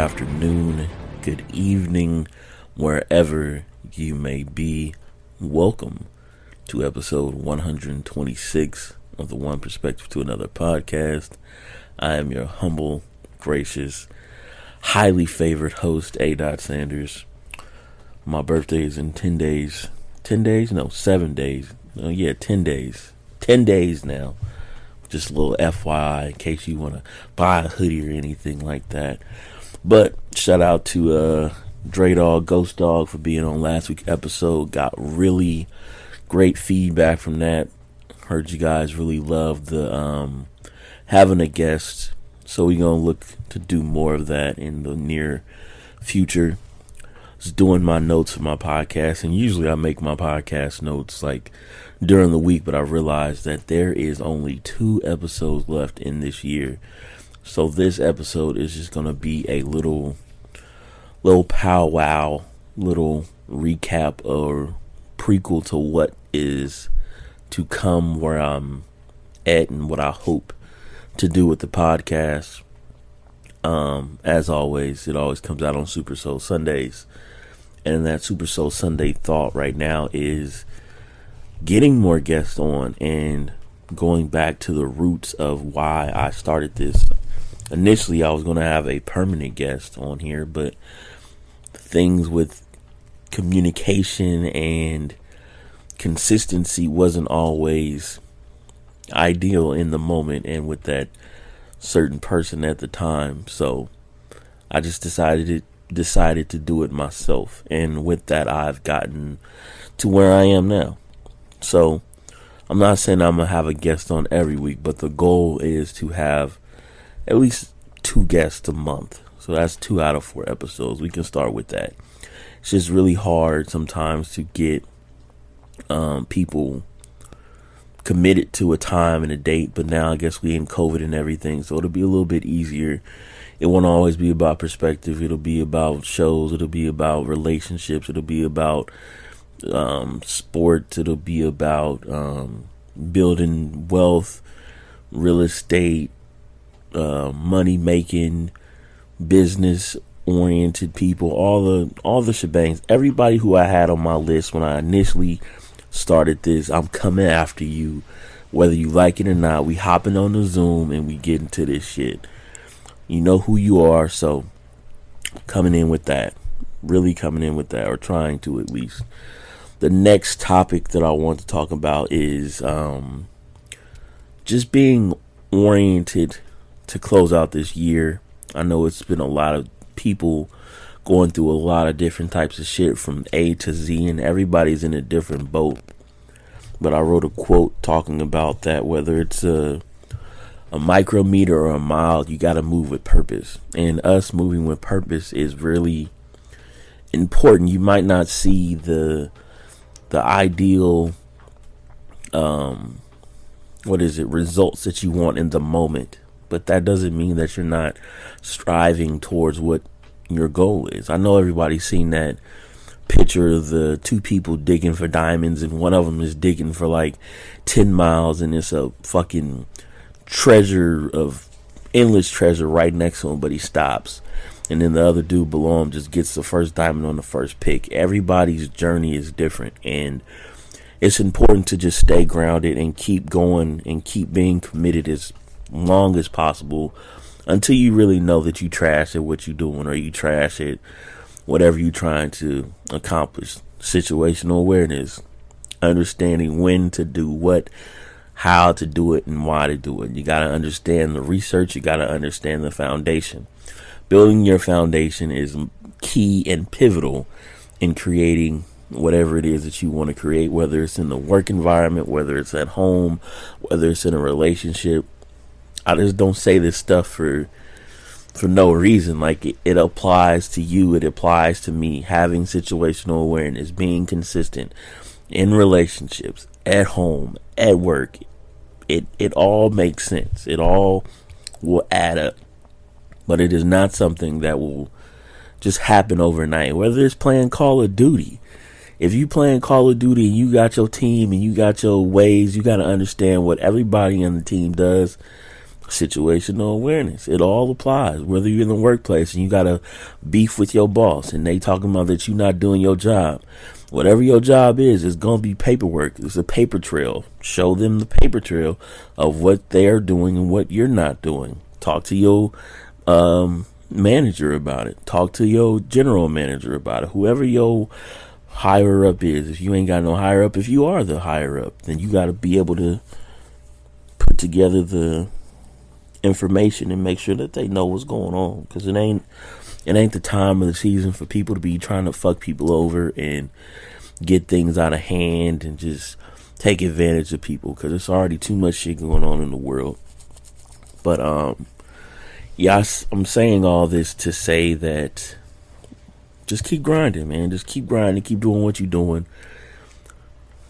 afternoon, good evening, wherever you may be. Welcome to episode 126 of the One Perspective to Another podcast. I am your humble, gracious, highly favored host, A. Sanders. My birthday is in 10 days. 10 days? No, 7 days. 10 days. 10 days now. Just a little FYI in case you want to buy a hoodie or anything like that. But shout out to Dre Dog, Ghost Dog for being on last week's episode. Got really great feedback from that. Heard you guys really loved the having a guest. So we're going to look to do more of that in the near future. Just doing my notes for my podcast, and usually I make my podcast notes like during the week, but I realized that there is only 2 episodes left in this year. So this episode is just going to be a little powwow, little recap or prequel to what is to come, where I'm at and what I hope to do with the podcast. As always, it always comes out on Super Soul Sundays. And that Super Soul Sunday thought right now is getting more guests on and going back to the roots of why I started this. Initially, I was going to have a permanent guest on here, but things with communication and consistency wasn't always ideal in the moment and with that certain person at the time. So I just decided to do it myself, and with that I've gotten to where I am now. So I'm not saying I'm gonna have a guest on every week, but the goal is to have at least 2 guests a month. So that's 2 out of 4 episodes. We can start with that. It's just really hard sometimes to get people committed to a time and a date, but now I guess we in COVID and everything, so it'll be a little bit easier. It won't always be about perspective. It'll be about shows. It'll be about relationships. It'll be about sports. It'll be about building wealth, real estate, money making, business oriented people, all the shebangs. Everybody who I had on my list when I initially started this, I'm coming after you, whether you like it or not. We hopping on the Zoom and we get into this shit. You know who you are, so coming in with that, really coming in with that, or trying to at least. The next topic that I want to talk about is just being oriented to close out this year. I know it's been a lot of people going through a lot of different types of shit from A to Z, and everybody's in a different boat. But I wrote a quote talking about that, whether it's a micrometer or a mile, you got to move with purpose. And us moving with purpose is really important. You might not see the ideal results that you want in the moment, but that doesn't mean that you're not striving towards what your goal is. I know everybody's seen that picture of the 2 people digging for diamonds, and one of them is digging for like 10 miles, and it's a fucking endless treasure right next to him, but he stops, and then the other dude below him just gets the first diamond on the first pick. Everybody's journey is different, and it's important to just stay grounded and keep going and keep being committed as long as possible until you really know that you trash at what you're doing, or you trash at whatever you're trying to accomplish. Situational awareness, understanding when to do what, how to do it, and why to do it. You got to understand the research. You got to understand the foundation. Building your foundation is key and pivotal in creating whatever it is that you want to create, whether it's in the work environment, whether it's at home, whether it's in a relationship. I just don't say this stuff for no reason. Like it applies to you. It applies to me. Having situational awareness, being consistent in relationships, at home, at work. It all makes sense. It all will add up. But it is not something that will just happen overnight. Whether it's playing Call of Duty. If you playing Call of Duty and you got your team and you got your ways, you got to understand what everybody on the team does Situational awareness. It all applies. Whether you're in the workplace and you got a beef with your boss and they talking about that you're not doing your job. Whatever your job is, it's going to be paperwork. It's a paper trail. Show them the paper trail of what they're doing and what you're not doing. Talk to your manager about it. Talk to your general manager about it. Whoever your higher up is. If you ain't got no higher up, if you are the higher up, then you got to be able to put together the information and make sure that they know what's going on, because it ain't the time of the season for people to be trying to fuck people over and get things out of hand and just take advantage of people, because it's already too much shit going on in the world. But yeah, I'm saying all this to say that just keep grinding, man. Just keep grinding, keep doing what you're doing.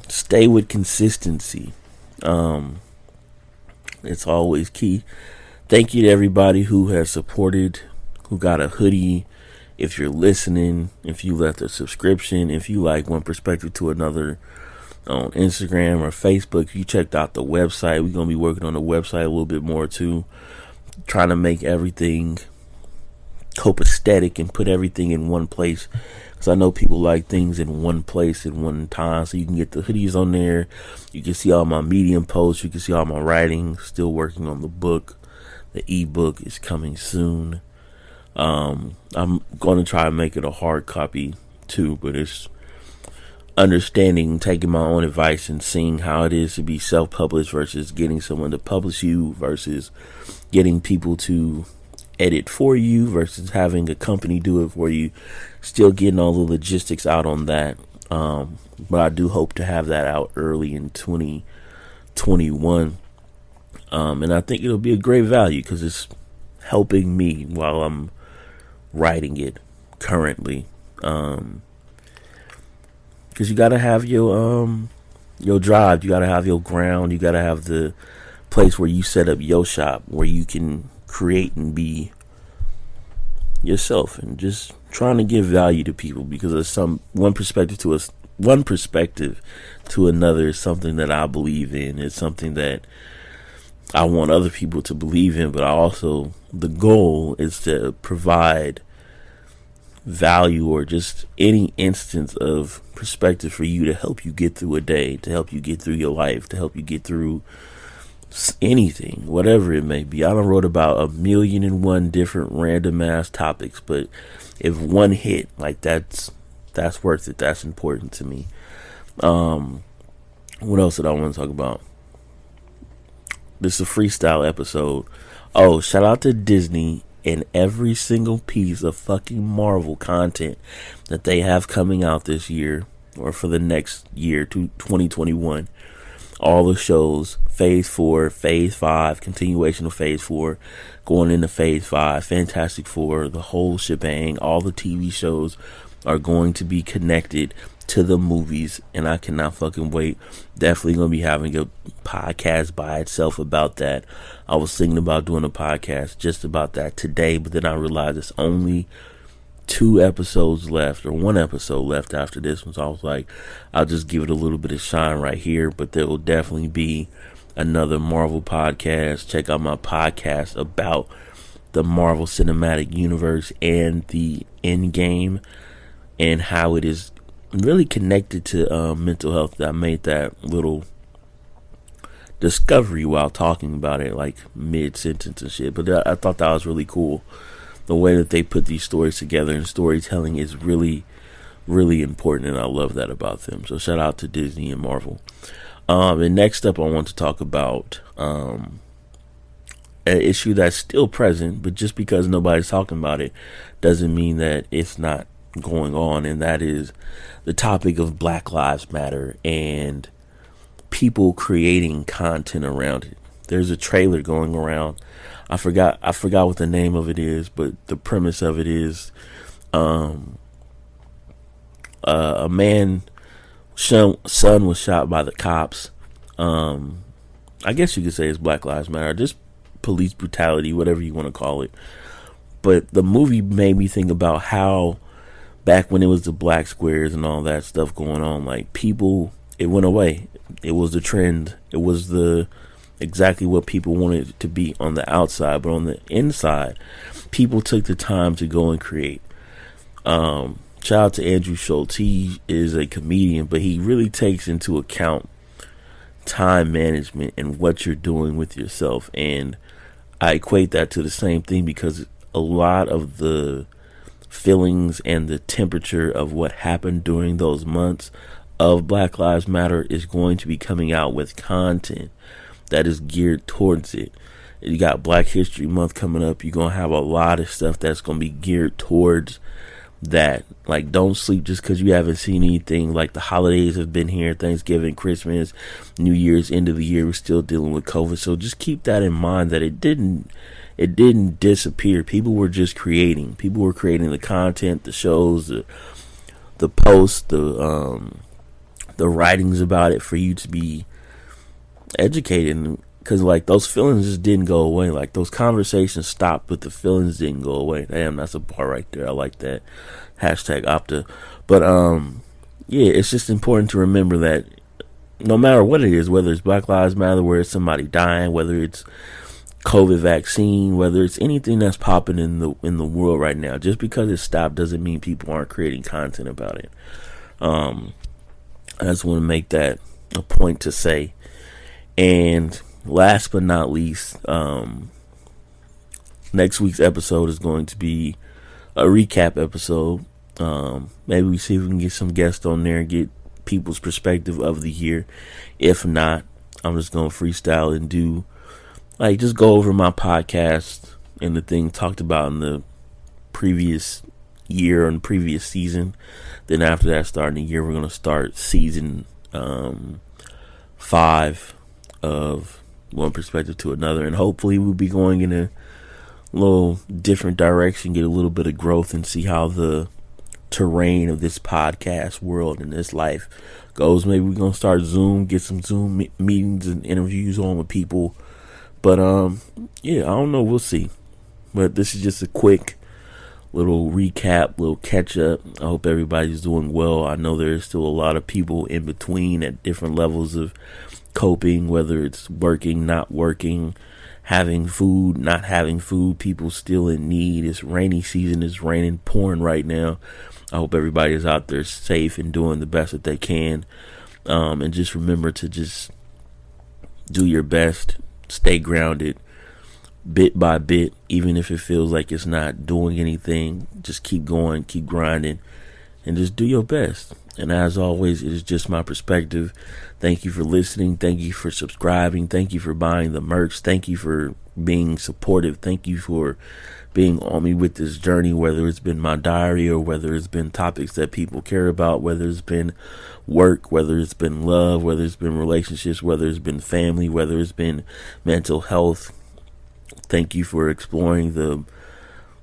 Stay with consistency. It's always key. Thank you to everybody who has supported, who got a hoodie. If you're listening, if you left a subscription, if you like One Perspective to Another on Instagram or Facebook, if you checked out the website, we're going to be working on the website a little bit more too. Trying to make everything copacetic and put everything in one place. Because I know people like things in one place at one time. So you can get the hoodies on there. You can see all my Medium posts. You can see all my writing. Still working on the book. The ebook is coming soon. I'm going to try and make it a hard copy too, but it's understanding, taking my own advice and seeing how it is to be self-published versus getting someone to publish you versus getting people to edit for you versus having a company do it for you. Still getting all the logistics out on that. But I do hope to have that out early in 2021. And I think it'll be a great value because it's helping me while I'm writing it currently. Because you got to have your drive. You got to have your ground. You got to have the place where you set up your shop where you can create and be yourself and just trying to give value to people, because of one perspective to another is something that I believe in. It's something that I want other people to believe in, but the goal is to provide value or just any instance of perspective for you to help you get through a day, to help you get through your life, to help you get through anything, whatever it may be. I done wrote about 1,000,001 different random ass topics, but if one hit, like that's worth it. That's important to me. What else did I want to talk about? This is a freestyle episode. Oh, shout out to Disney and every single piece of fucking Marvel content that they have coming out this year or for the next year to 2021. All the shows, Phase 4, Phase 5, continuation of Phase 4, going into Phase 5, Fantastic Four, the whole shebang, all the TV shows are going to be connected to the movies, and I cannot fucking wait. Definitely going to be having a podcast by itself about that. I was thinking about doing a podcast just about that today, but then I realized it's only 2 episodes left, or 1 episode left after this one, so I was like, I'll just give it a little bit of shine right here. But there will definitely be another Marvel podcast. Check out my podcast about the Marvel Cinematic Universe and the Endgame and how it is really connected to mental health. I made that little discovery while talking about it, like mid-sentence and shit, but I thought that was really cool. The way that they put these stories together, and storytelling is really, really important, and I love that about them. So shout out to Disney and Marvel. And next up, I want to talk about an issue that's still present, but just because nobody's talking about it doesn't mean that it's not going on, and that is the topic of Black Lives Matter and people creating content around it. There's a trailer going around. I forgot what the name of it is, but the premise of it is a man son was shot by the cops. I guess you could say it's Black Lives Matter, just police brutality, whatever you want to call it. But the movie made me think about how back when it was the black squares and all that stuff going on, like people, it went away. It was the trend. It was exactly what people wanted it to be on the outside, but on the inside, people took the time to go and create. Shout out to Andrew Schultz. He is a comedian, but he really takes into account time management and what you're doing with yourself. And I equate that to the same thing, because a lot of the feelings and the temperature of what happened during those months of Black Lives Matter is going to be coming out with content that is geared towards it. You got Black History Month coming up. You're going to have a lot of stuff that's going to be geared towards that. Like, don't sleep just because you haven't seen anything. Like, the holidays have been here, Thanksgiving, Christmas, New Year's, end of the year. We're still dealing with COVID, so just keep that in mind, that it didn't disappear. People were just creating. People were creating the content, the shows, the posts, the writings about it for you to be educated. Because, like, those feelings just didn't go away. Like, those conversations stopped, but the feelings didn't go away. Damn, that's a bar right there. I like that. Hashtag OPTA. But, yeah, it's just important to remember that no matter what it is, whether it's Black Lives Matter, whether it's somebody dying, whether it's COVID vaccine, whether it's anything that's popping in the world right now, just because it stopped doesn't mean people aren't creating content about it. I just want to make that a point to say. And last but not least, next week's episode is going to be a recap episode. Maybe we see if we can get some guests on there and get people's perspective of the year. If not, I'm just going to freestyle and do, like, just go over my podcast and the thing talked about in the previous year and previous season. Then after that, starting the year, we're going to start season 5 of one perspective to another, and hopefully we'll be going in a little different direction, get a little bit of growth, and see how the terrain of this podcast world and this life goes. Maybe we're gonna start get some Zoom meetings and interviews on with people, but yeah, I don't know, we'll see. But this is just a quick little recap, little catch up. I hope everybody's doing well. I know there's still a lot of people in between at different levels of coping, whether it's working, not working, having food, not having food, people still in need. It's rainy season, it's raining, pouring right now. I hope everybody is out there safe and doing the best that they can. And just remember to just do your best, stay grounded, bit by bit, even if it feels like it's not doing anything. Just keep going, keep grinding, and just do your best. And as always, it is just my perspective. Thank you for listening. Thank you for subscribing. Thank you for buying the merch. Thank you for being supportive. Thank you for being on me with this journey, whether it's been my diary or whether it's been topics that people care about, whether it's been work, whether it's been love, whether it's been relationships, whether it's been family, whether it's been mental health. Thank you for exploring the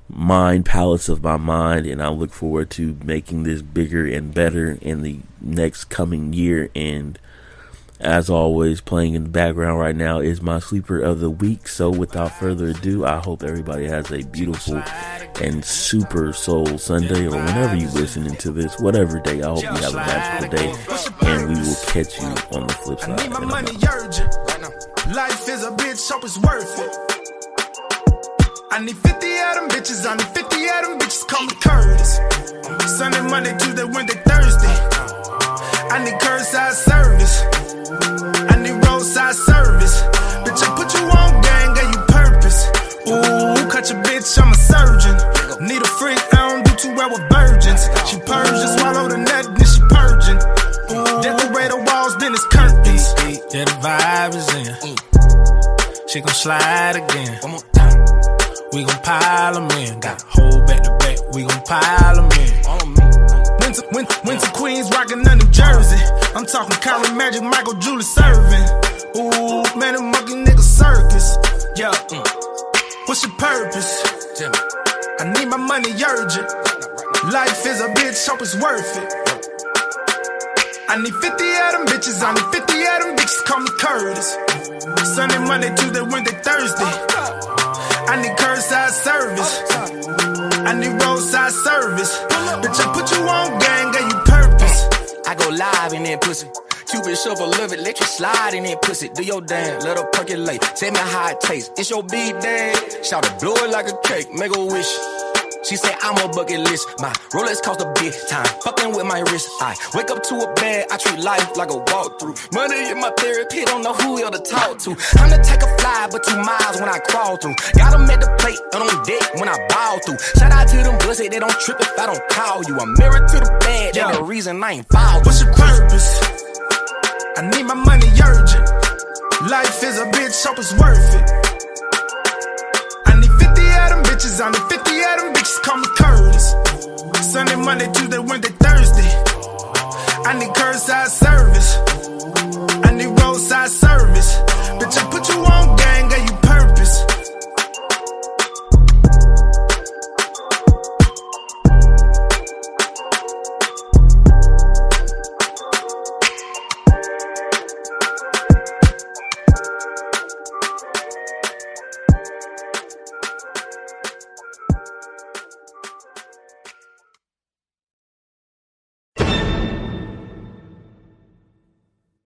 mind palace of my mind, and I look forward to making this bigger and better in the next coming year. And as always, playing in the background right now is my sleeper of the week. So without further ado, I hope everybody has a beautiful and super soul Sunday, or whenever you listening to this, whatever day. I hope you have a magical day, and we will catch you on the flip side. I need my money urgent. Life is a bitch, hope it's worth it. I need 50 of them bitches, I need 50 of them bitches, call me Curtis. Sunday, Monday, Tuesday, Wednesday, Thursday. I need curbside service. I need roadside service. Bitch, I put you on gang, gave you purpose. Ooh, cut your bitch, I'm a surgeon. Need a freak, I don't do too well with virgins. She purged, just swallow the net, then she purging. Ooh, decorate the walls, then it's curtains. Yeah, the vibe is in. She gon' slide again. We gon' pile them in. Got a whole back to back, we gon' pile them in. Winter Queens rockin' on New Jersey. I'm talking Kyrie Magic, Michael Julius serving. Ooh, man, a monkey nigga circus. Yeah, what's your purpose? I need my money urgent. Life is a bitch, hope it's worth it. I need 50 of them bitches, I need 50 of them bitches, call me Curtis. Sunday, Monday, Tuesday, Wednesday, Thursday. I need curbside service. I need roadside service. Bitch, I put you on gang, gave you purpose. I go live in that pussy. Cupid shuffle, love it, let you slide in it, pussy. Do your dance, let her percolate. Tell me how it tastes. It's your B-day. Shout it, blow it like a cake, make a wish. She say I'm a bucket list. My Rolex cost a big time. Fucking with my wrist. I wake up to a bag. I treat life like a walkthrough. Money in my therapy. Don't know who else to talk to. I'm to take a fly, but 2 miles when I crawl through. Got 'em at the plate and on deck when I bow through. Shout out to them bussy. They don't trip if I don't call you. I'm married to the bag. That's the reason I ain't fouled. What's your purpose? I need my money urgent. Life is a bitch, hope it's worth it. I need 50 of them bitches. I need 50 of them bitches. Call me Curtis. Sunday, Monday, Tuesday, Wednesday, Thursday. I need curbside service. I need roadside service. Bitch, I put you on